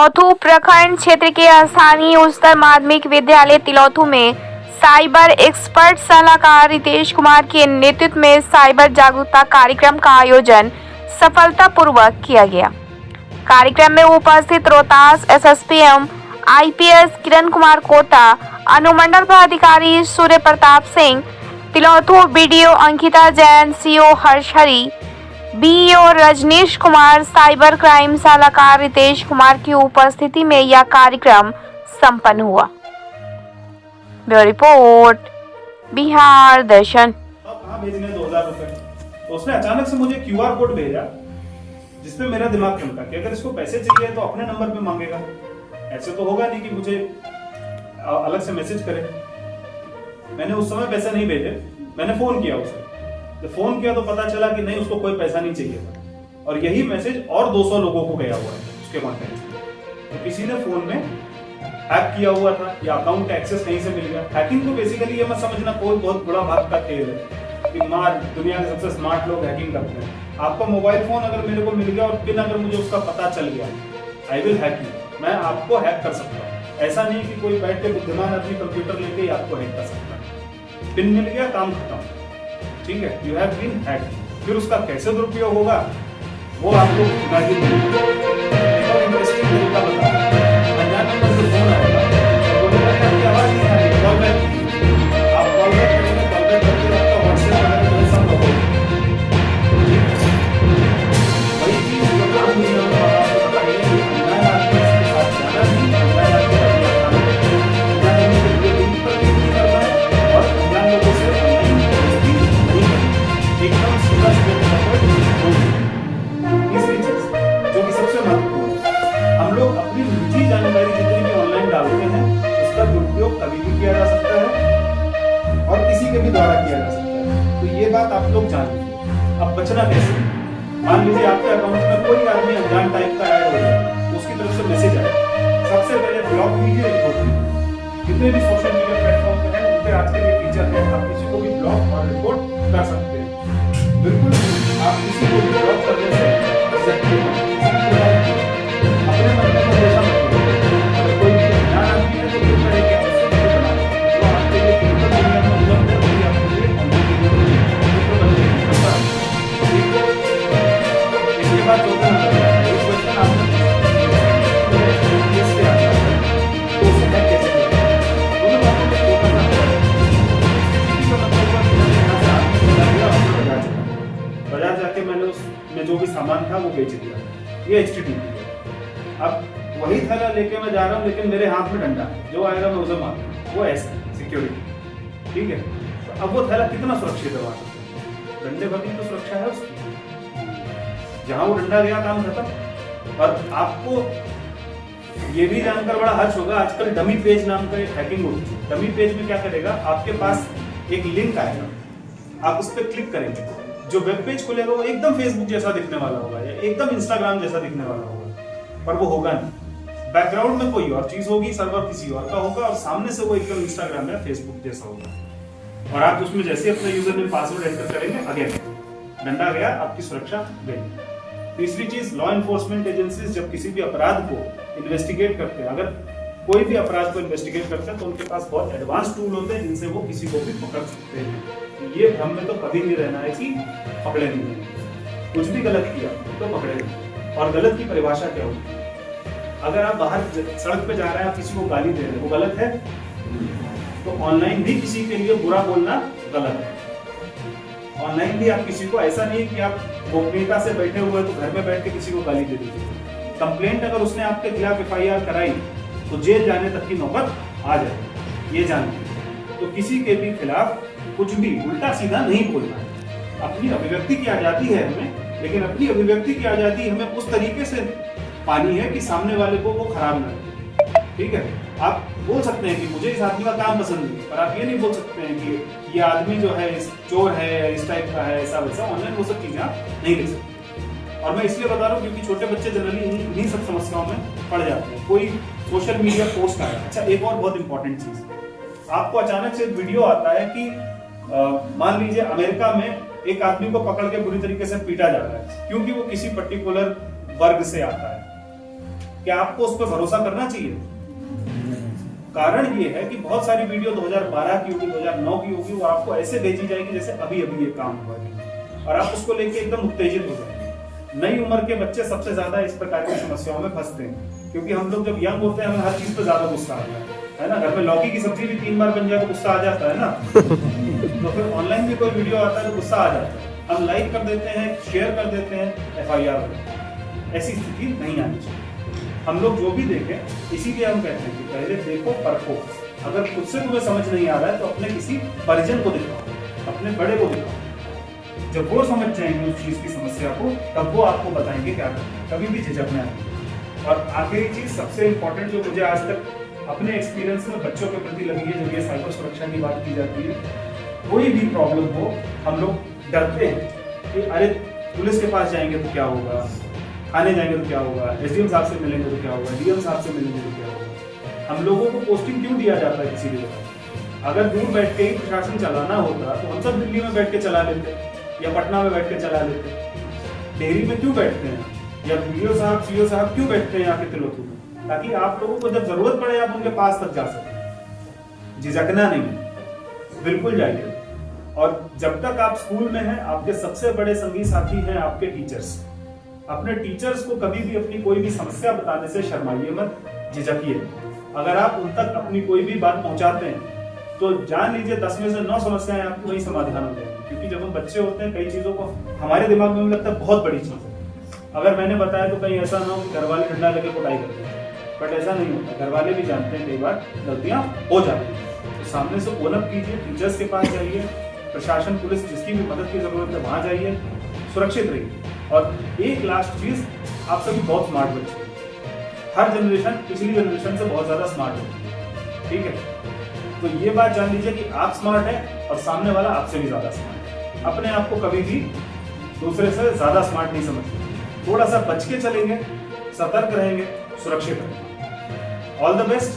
तिलौथू प्रखंड क्षेत्र के स्थानीय उच्चतर माध्यमिक विद्यालय तिलौथू में साइबर एक्सपर्ट सलाहकार रितेश कुमार के नेतृत्व में साइबर जागरूकता कार्यक्रम का आयोजन सफलतापूर्वक किया गया। कार्यक्रम में उपस्थित रोहतास एसएसपी एवं आईपीएस किरण कुमार कोटा, अनुमंडल पदाधिकारी Surya Pratap Singh, Tilouthu BDO Ankita Jain, CO Harshhari, BEO Rajnish Kumar, cyber crime सलाहकार रितेश कुमार की उपस्थिति में यह कार्यक्रम संपन्न हुआ। ब्यूरो रिपोर्ट, बिहार दर्शन। कहाँ भेजने 2000 रुपए, तो उसने अचानक से मुझे क्यूआर कोड भेजा जिसपे मेरा दिमाग चमका कि अगर इसको पैसे चाहिए तो अपने नंबर पे मांगेगा। ऐसे तो होगा नहीं कि मुझे अलग से मैसेज करे। मैंने उस समय पैसे नहीं भेजे, मैंने फोन किया उसे। जब फोन किया तो पता चला कि नहीं, उसको कोई पैसा नहीं चाहिए था और यही मैसेज और 200 लोगों को गया हुआ है उसके कॉन्टेक्ट से। तो किसी ने फोन में हैक किया हुआ था या अकाउंट का एक्सेस कहीं से मिल गया। हैकिंग को बेसिकली ये मत समझना कोई बहुत बड़ा बात का खेल है कि दुनिया के सबसे स्मार्ट लोग हैकिंग करते हैं। आपका मोबाइल फोन अगर मेरे को मिल गया और पिन अगर मुझे उसका पता चल गया, आई विल हैक यू। मैं आपको हैक कर सकता हूँ। ऐसा नहीं कि कोई बैठ के बुद्धिमान आदमी कंप्यूटर लेके ही आपको हैक कर सकता है। पिन मिल गया, काम खत्म, ठीक है, यू हैव बीन हैक्ड। फिर उसका कैसे दुरुपयोग होगा वो आपको इंटरेस्टिंग तरीका बता। अनजान नंबर से फोन आएगा, बोलेगा कि आपकी आवाज नहीं आ रही, कॉल बैक कीजिए। आप कॉल बैक करेंगे, कॉल बैक करके आपका व्हाट्सएप वगैरह सब होगा। वही चीज जो काम दुनिया में आपको बताइए, अनजान आदमी के साथ जाना नहीं, अनजान आदमी का अनजान आदमी के लिए लिंक पर क्लिक नहीं करना है और अनजान लोगों से एकदम सीधा तीसरी चीज जो कि सबसे महत्वपूर्ण है, हम लोग अपनी निजी जानकारी जितनी भी ऑनलाइन डालते हैं उसका दुरुपयोग कभी भी किया जा सकता है और किसी के भी द्वारा किया जा सकता है। तो ये बात आप लोग जान लीजिए। अब बचना कैसे? मान लीजिए आपके अकाउंट में कोई आदमी अनजान टाइप का ऐड हो गया, उसकी तरफ से मैसेज आया, सबसे पहले ब्लॉक कीजिए, रिपोर्ट कीजिए। जितने भी सोशल मीडिया प्लेटफॉर्म पे हैं उन पे आजकल ये फीचर है, आप किसी को भी ब्लॉक और रिपोर्ट कर सकते हैं। बिल्कुल आप किसी को भी ब्लॉक करने से अपने मन में हमेशा अगर कोई भी अनजान आदमी है तो कृपया है कि आप उससे दूर बनाएं। जो आपके लिए फिजिकल दुनिया में उपलब्ध है वही आपके लिए ऑनलाइन दुनिया में उपलब्ध है। इसके बाद जो क्वेश्चन आपने से आता है तो उसे हैक कैसे करें? दोनों बातों में छोटा सा बाजार जाके मैंने उसमें जो भी सामान था वो बेच दिया। ये HTTP है। अब वही थैला लेके मैं जा रहा हूँ लेकिन मेरे हाथ में डंडा है, जो आएगा मैं उसे मारूंगा। वो ऐसा सिक्योरिटी, ठीक है। तो अब वो थैला कितना सुरक्षित है? डंडे भर की तो सुरक्षा है उसकी। जहां वो डंडा गया काम खत्म। और आपको ये भी जानकर बड़ा हर्ष होगा, आजकल डमी पेज नाम का एक हैकिंग होती है। डमी पेज में क्या करेगा, आपके पास एक लिंक आएगा, आप उस पर क्लिक करेंगे, जो वेब पेज खुलेगा वो एकदम फेसबुक जैसा दिखने वाला होगा या एकदम इंस्टाग्राम जैसा दिखने वाला होगा, पर वो होगा नहीं। बैकग्राउंड में कोई और चीज होगी, सर्वर किसी और का होगा और सामने से वो एकदम इंस्टाग्राम या फेसबुक जैसा होगा। और आप उसमें जैसे अपना यूजर नेम पासवर्ड एंटर करेंगे, अगेन डंडा गया, आपकी सुरक्षा गई। तीसरी चीज, लॉ एनफोर्समेंट एजेंसीज जब किसी भी अपराध को इन्वेस्टिगेट करते हैं, अगर कोई भी अपराध को इन्वेस्टिगेट करते हैं तो उनके पास बहुत एडवांस टूल होते हैं जिनसे वो किसी को भी पकड़ सकते हैं। ये भ्रम में तो कभी नहीं रहना है कि पकड़े नहीं, कुछ भी गलत किया तो पकड़े नहीं। और गलत की परिभाषा क्या होगी? अगर आप बाहर सड़क पे जा रहे हैं, आप किसी को गाली दे रहे हैं, वो गलत है? तो ऑनलाइन भी किसी के लिए बुरा बोलना गलत है। ऑनलाइन भी आप किसी को, ऐसा नहीं कि आप गोपनीयता से बैठे हुए तो घर में बैठ के किसी को गाली दे दीजिए। कंप्लेंट अगर उसने आपके खिलाफ FIR कराई तो जेल जाने तक की नौबत आ जाए, ये जानते। तो किसी के भी खिलाफ कुछ भी उल्टा सीधा नहीं बोलना है। अपनी अभिव्यक्ति की आजादी है हमें, लेकिन अपनी अभिव्यक्ति की आजादी हमें उस तरीके से पानी है कि सामने वाले को वो खराब ना लगे, ठीक है। आप बोल सकते हैं कि मुझे इस आदमी का काम पसंद नहीं, पर आप ये नहीं बोल सकते हैं कि ये आदमी जो है चोर है, इस टाइप का है, ऐसा वैसा। ऑनलाइन वो सब चीजें नहीं लिख सकते। और मैं इसलिए बता रहा हूँ क्योंकि छोटे बच्चे जनरली इन्हीं सब समस्याओं में पड़ जाते हैं। कोई सोशल मीडिया पोस्ट आया, अच्छा एक और बहुत इंपॉर्टेंट चीज, आपको अचानक से वीडियो आता है कि मान लीजिए अमेरिका में एक आदमी को पकड़ के बुरी तरीके से पीटा जा रहा है क्योंकि वो किसी पर्टिकुलर वर्ग से आता है। क्या आपको उस पर भरोसा करना चाहिए? कारण ये है कि बहुत सारी वीडियो 2012 की होगी, 2009 की होगी, वो आपको ऐसे भेजी जाएगी जैसे अभी अभी ये काम हुआ है और आप उसको लेके एकदम उत्तेजित हो जाएंगे। नई उम्र के बच्चे सबसे ज्यादा इस प्रकार की समस्याओं में फंसते हैं, क्योंकि हम लोग जब यंग होते हैं हमें हर चीज पे ज्यादा गुस्सा आता है ना। घर में लौकी की सब्जी भी 3 बार बन जाए तो गुस्सा आ जाता है ना। तो फिर ऑनलाइन भी कोई वीडियो आता है तो गुस्सा आ जाता है, हम लाइक कर देते हैं, शेयर कर देते हैं, FIR। ऐसी स्थिति नहीं आनी चाहिए। हम लोग जो भी देखें, इसीलिए हम कहते हैं कि पहले देखो परखो। अगर खुद से तुम्हें समझ नहीं आ रहा है तो अपने किसी परिजन को दिखाओ, अपने बड़े को दिखाओ। जब वो समझ जाएंगे उस चीज की समस्या को, तब वो आपको बताएंगे क्या करना है। कभी भी झिझक नहीं आएगी। और आखिरी चीज सबसे इम्पोर्टेंट जो मुझे आज तक अपने एक्सपीरियंस में बच्चों के प्रति लगी है, जब ये साइबर सुरक्षा की बात की जाती है, कोई भी प्रॉब्लम हो हम लोग डरते हैं कि अरे पुलिस के पास जाएंगे तो क्या होगा, थाने जाएंगे तो क्या होगा, SDM साहब से मिलेंगे तो क्या होगा, DM साहब से मिलेंगे तो क्या होगा। हम लोगों को पोस्टिंग क्यों दिया जाता है किसी जगह? अगर दूर बैठ के ही प्रशासन चलाना होता तो हम सब दिल्ली में बैठ के चला लेते या पटना में बैठ के चला लेते। डेहरी में क्यों बैठते हैं, या BDO साहब CO साहब क्यों बैठते हैं यहाँ के तिलोथू में? ताकि आप लोगों को जब जरूरत पड़े आप उनके पास तक जा सकें। झिझकना नहीं, बिल्कुल जाइए। और जब तक आप स्कूल में हैं, आपके सबसे बड़े संगी साथी हैं आपके टीचर्स। अपने टीचर्स को कभी भी अपनी कोई भी समस्या बताने से शर्माइए मत, झिझकिए। अगर आप उन तक अपनी कोई भी बात पहुंचाते हैं तो जान लीजिए 10 में से 9 समस्याएं आपकी वही समाधान हो जाएंगी। क्योंकि जब हम बच्चे होते हैं, कई चीजों को हमारे दिमाग में लगता है बहुत बड़ी चीज है। अगर मैंने बताया तो कहीं ऐसा ना हो कि घर वाले डंडा लेके कुटाई करते हैं, बट ऐसा नहीं होता। घर वाले भी जानते हैं कई बार गलतियां हो जाती हैं, तो सामने से ओन अप कीजिए, टीचर्स के पास जाइए, प्रशासन पुलिस जिसकी भी मदद की जरूरत है वहां जाइए, सुरक्षित रहिए। और एक लास्ट चीज, आप सभी बहुत स्मार्ट बच्चे हैं। हर जनरेशन पिछली जनरेशन से बहुत ज्यादा स्मार्ट है, ठीक है? तो ये बात जान लीजिए कि आप स्मार्ट हैं और सामने वाला आपसे भी ज्यादा स्मार्ट है। अपने आप को कभी भी दूसरे से ज्यादा स्मार्ट नहीं समझते। थोड़ा सा बच के चलेंगे, सतर्क रहेंगे, सुरक्षित रहेंगे। All the best.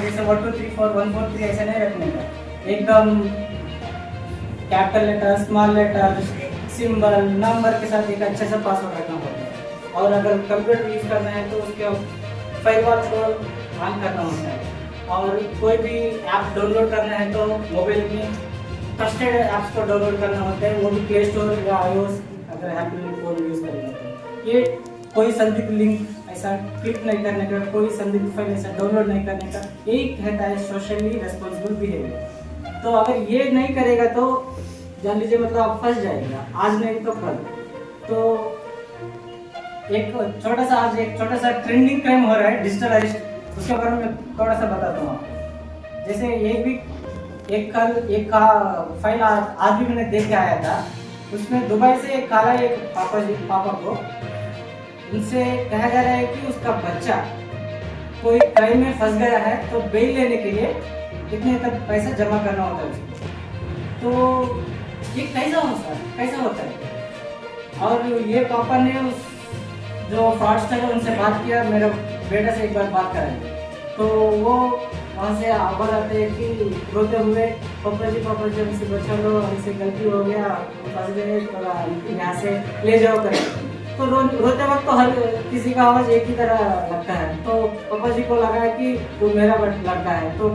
जैसे 1 2 3 4 1 4 3 ऐसा नहीं रखने का, एकदम capital letter, small letter, symbol, number के साथ एक अच्छा सा पासवर्ड रखना होता है। और अगर कंप्यूटर यूज करना है तो उसके फायरवॉल को ऑन करना होता है। और कोई भी ऐप डाउनलोड करना है तो मोबाइल में ट्रस्टेड ऐप्स को डाउनलोड करना होता है, वो भी प्ले स्टोर या iOS अगर एप्पल फोन यूज करेंगे तो। ये कोई संदिग्ध लिंक ऐसा क्लिक नहीं करने का, कोई संदिग्ध फाइल ऐसा डाउनलोड नहीं करने का, यही कहता है सोशली रेस्पॉन्सिबल बिहेवियर। तो अगर ये नहीं करेगा तो जान लीजिए मतलब आप फंस जाएगा, आज नहीं तो कल। तो एक छोटा सा ट्रेंडिंग क्राइम हो रहा है, डिजिटल अरेस्ट, उसके बारे में थोड़ा सा बताता हूँ आपको। जैसे ये भी एक फाइल आज भी मैंने देख के आया था, उसमें दुबई से एक काला एक पापा को उनसे कहा जा रहा है कि उसका बच्चा कोई क्राइम में फंस गया है तो बेल लेने के लिए कितने तक पैसा जमा करना होता है उसको। तो ये कैसा होता है? और ये पापा ने उस जो फ्रॉडस्टर है उनसे बात किया, मेरा बेटा से एक बार बात कराई, तो वो वहाँ से आवाज आते हैं कि रोते हुए, पापा जी हमसे बचा लो, हमसे गलती हो गया, फंस गए, थोड़ा यहाँ से ले जाओ करें। तो रोते वक्त तो हर किसी का आवाज़ एक ही तरह लगता है। तो पापा जी को लगा कि वो मेरा लड़का है, तो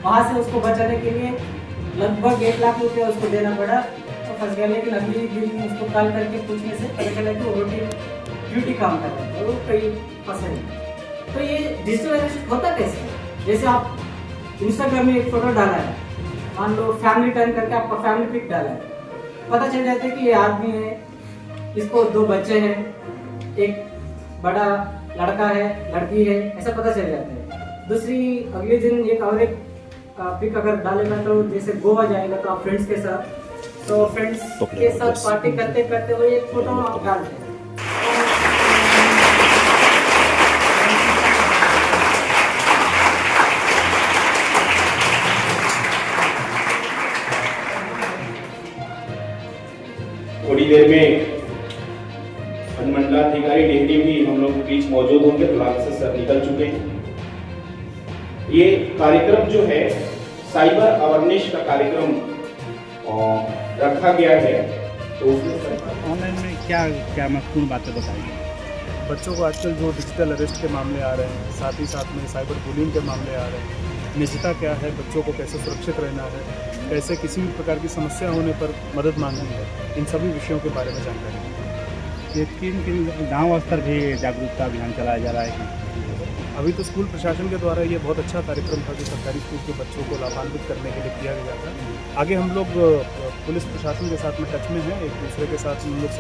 वहाँ से उसको बचाने के लिए लगभग 1 लाख रुपया उसको देना पड़ा, तो फंस गया। लेकिन अगली दिन उसको कॉल करके पूछने से पता चला कि वो ड्यूटी काम कर रहा है, वो कहीं फंसे नहीं। तो ये डिजिटल अरेस्ट होता कैसे है? जैसे आप इंस्टाग्राम में एक फोटो डाला है, मान लो फैमिली टाइम करके आपका फैमिली पिक डाला है, पता चल जाता है कि ये आदमी है, इसको 2 बच्चे हैं, एक बड़ा लड़का है, लड़की है, ऐसा पता चल जाता है। दूसरी अगले दिन एक पिक अगर डालेगा तो जैसे गोवा जाएगा तो आप फ्रेंड्स के साथ, तो फ्रेंड्स के साथ पार्टी करते करते वो एक फोटो आप डालते हैं। थोड़ी देर में अनुमंडलाधिकारी डेहरी भी हम लोग के बीच मौजूद होंगे। फिलहाल से सर निकल चुके हैं। ये कार्यक्रम जो है साइबर अवेयरनेस का कार्यक्रम रखा गया है, तो उसमें ऑनलाइन में क्या महत्वपूर्ण बातें बताएंगे? बच्चों को आजकल जो डिजिटल अरेस्ट के मामले आ रहे हैं, साथ ही साथ में साइबर बुलिंग के मामले आ रहे हैं, निजता क्या है, बच्चों को कैसे सुरक्षित रहना है, कैसे किसी भी प्रकार की समस्या होने पर मदद मांगनी है, इन सभी विषयों के बारे में जानकारी दी। ये किन गांव स्तर भी जागरूकता अभियान चलाया जा रहा है? अभी तो स्कूल प्रशासन के द्वारा ये बहुत अच्छा कार्यक्रम था जो सरकारी स्कूल के बच्चों को लाभान्वित करने के लिए किया गया था। आगे हम लोग पुलिस प्रशासन के साथ में टच में हैं, एक दूसरे के साथ हम लोग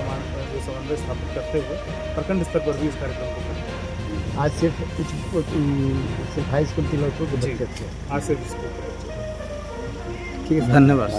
समन्वय स्थापित करते हुए प्रखंड स्तर पर भी इस कार्यक्रम को करते हैं। आज सिर्फ हाई स्कूल तिलौथू के बच्चे थे। आज से स्कूल ठीक है, धन्यवाद।